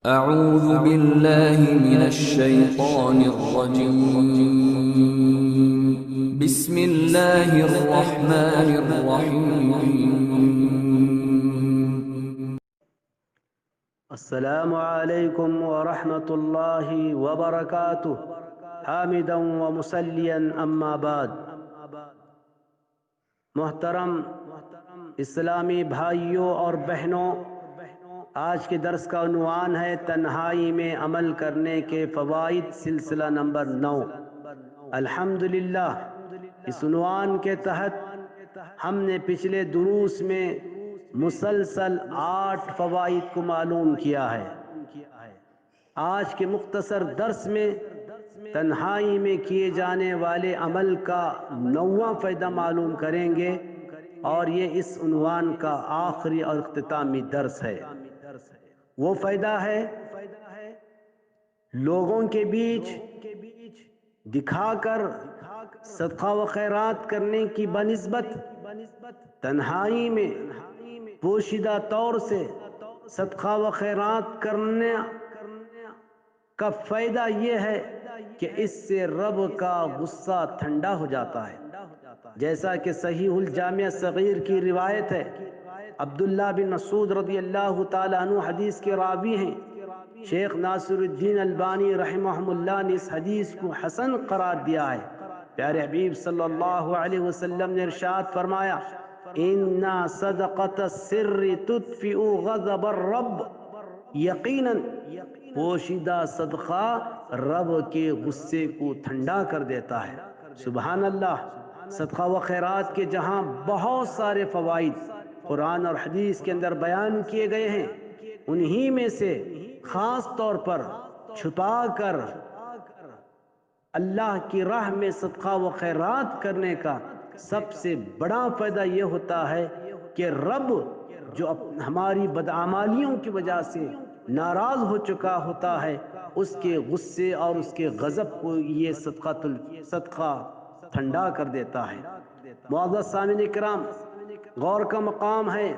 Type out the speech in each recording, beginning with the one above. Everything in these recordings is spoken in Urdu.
أعوذ بالله من الشيطان الرجيم. بسم الله الرحمن الرحيم. السلام عليكم ورحمة الله وبركاته. حامدا ومسليا أما بعد. محترم اسلامی بھائیوں اور بہنوں، آج کے درس کا عنوان ہے تنہائی میں عمل کرنے کے فوائد، سلسلہ نمبر 9۔ الحمدللہ، اس عنوان کے تحت ہم نے پچھلے دروس میں مسلسل 8 فوائد کو معلوم کیا ہے۔ آج کے مختصر درس میں تنہائی میں کیے جانے والے عمل کا 9واں فائدہ معلوم کریں گے، اور یہ اس عنوان کا آخری اور اختتامی درس ہے۔ وہ فائدہ ہے لوگوں کے بیچ دکھا کر صدقہ و خیرات کرنے کی بنسبت تنہائی میں پوشیدہ طور سے صدقہ و خیرات کرنے کا فائدہ یہ ہے کہ اس سے رب کا غصہ ٹھنڈا ہو جاتا ہے، جیسا کہ صحیح الجامع صغیر کی روایت ہے۔ عبداللہ بن مسعود رضی اللہ تعالیٰ عنہ حدیث کے راوی ہیں۔ شیخ ناصر الدین البانی رحمہ اللہ نے اس حدیث کو حسن قرار دیا ہے۔ پیارے حبیب صلی اللہ علیہ وسلم نے ارشاد فرمایا، اِنَّ صَدَقَةَ السِّرِّ تُطْفِئُ غَضَبَ الرَّبِّ، یقیناً پوشیدہ صدقہ رب کے غصے کو ٹھنڈا کر دیتا ہے۔ سبحان اللہ! صدقہ و خیرات کے جہاں بہت سارے فوائد قرآن اور حدیث کے اندر بیان کیے گئے ہیں، انہی میں سے خاص طور پر چھپا کر اللہ کی راہ میں صدقہ و خیرات کرنے کا سب سے بڑا فائدہ یہ ہوتا ہے کہ رب جو ہماری بدعمالیوں کی وجہ سے ناراض ہو چکا ہوتا ہے، اس کے غصے اور اس کے غضب کو یہ صدقہ ٹھنڈا کر دیتا ہے۔ معزز سامعین کرام، غور کا مقام ہے،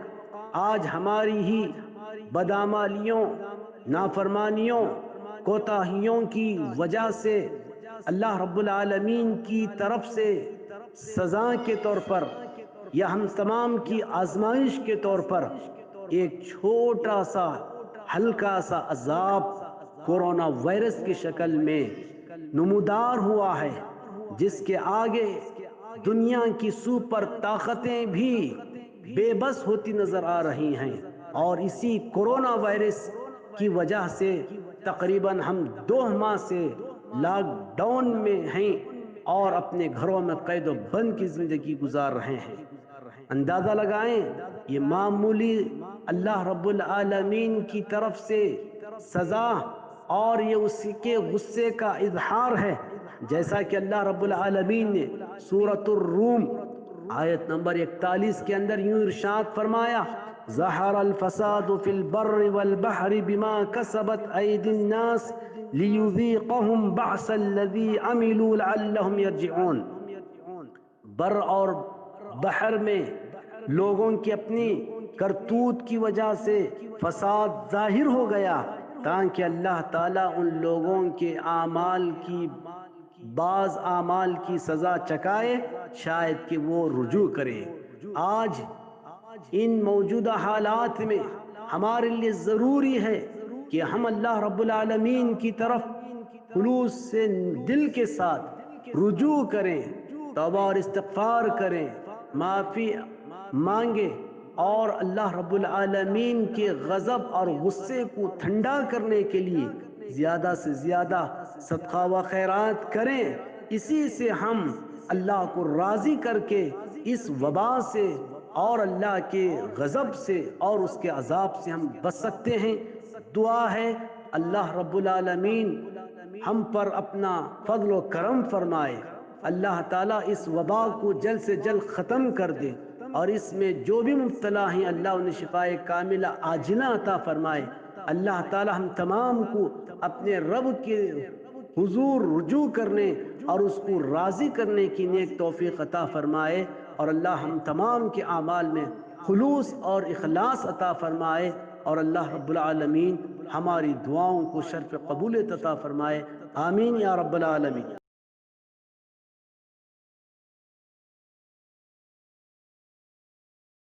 آج ہماری ہی بدعمالیوں، نافرمانیوں، کوتاہیوں کی وجہ سے اللہ رب العالمین کی طرف سے سزا کے طور پر یا ہم تمام کی آزمائش کے طور پر ایک چھوٹا سا ہلکا سا عذاب کورونا وائرس کی شکل میں نمودار ہوا ہے، جس کے آگے دنیا کی سپر طاقتیں بھی بے بس ہوتی نظر آ رہی ہیں، اور اسی کورونا وائرس کی وجہ سے تقریباً ہم 2 ماہ سے لاک ڈاؤن میں ہیں اور اپنے گھروں میں قید و بند کی زندگی گزار رہے ہیں۔ اندازہ لگائیں، یہ معمولی اللہ رب العالمین کی طرف سے سزا اور یہ اسی کے غصے کا اظہار ہے، جیسا کہ اللہ رب العالمین نے سورۃ الروم آیت نمبر 41 کے اندر یوں ارشاد فرمایا، ظہر الفساد فی البر والبحر بما کسبت ایدی الناس لیذیقہم بعض الذی عملوا لعلہم یرجعون۔ بر اور بحر میں لوگوں کی اپنی کرتوت کی وجہ سے فساد ظاہر ہو گیا، تاکہ اللہ تعالیٰ ان لوگوں کے بعض اعمال کی سزا چکائے، شاید کہ وہ رجوع کریں۔ آج ان موجودہ حالات میں ہمارے لیے ضروری ہے کہ ہم اللہ رب العالمین کی طرف خلوص سے دل کے ساتھ رجوع کریں، توبہ اور استغفار کریں، معافی مانگیں، اور اللہ رب العالمین کے غضب اور غصے کو ٹھنڈا کرنے کے لیے زیادہ سے زیادہ صدقہ و خیرات کریں۔ اسی سے ہم اللہ کو راضی کر کے اس وبا سے اور اللہ کے غضب سے اور اس کے عذاب سے ہم بچ سکتے ہیں۔ دعا ہے اللہ رب العالمین ہم پر اپنا فضل و کرم فرمائے، اللہ تعالیٰ اس وبا کو جلد سے جلد ختم کر دے، اور اس میں جو بھی مبتلا ہیں اللہ انہیں شفائے کاملہ عاجلہ عطا فرمائے۔ اللہ تعالیٰ ہم تمام کو اپنے رب کے حضور رجوع کرنے اور اس کو راضی کرنے کی نیک توفیق عطا فرمائے، اور اللہ ہم تمام کے اعمال میں خلوص اور اخلاص عطا فرمائے، اور اللہ رب العالمین ہماری دعاؤں کو شرف قبولیت عطا فرمائے، آمین یا رب العالمین۔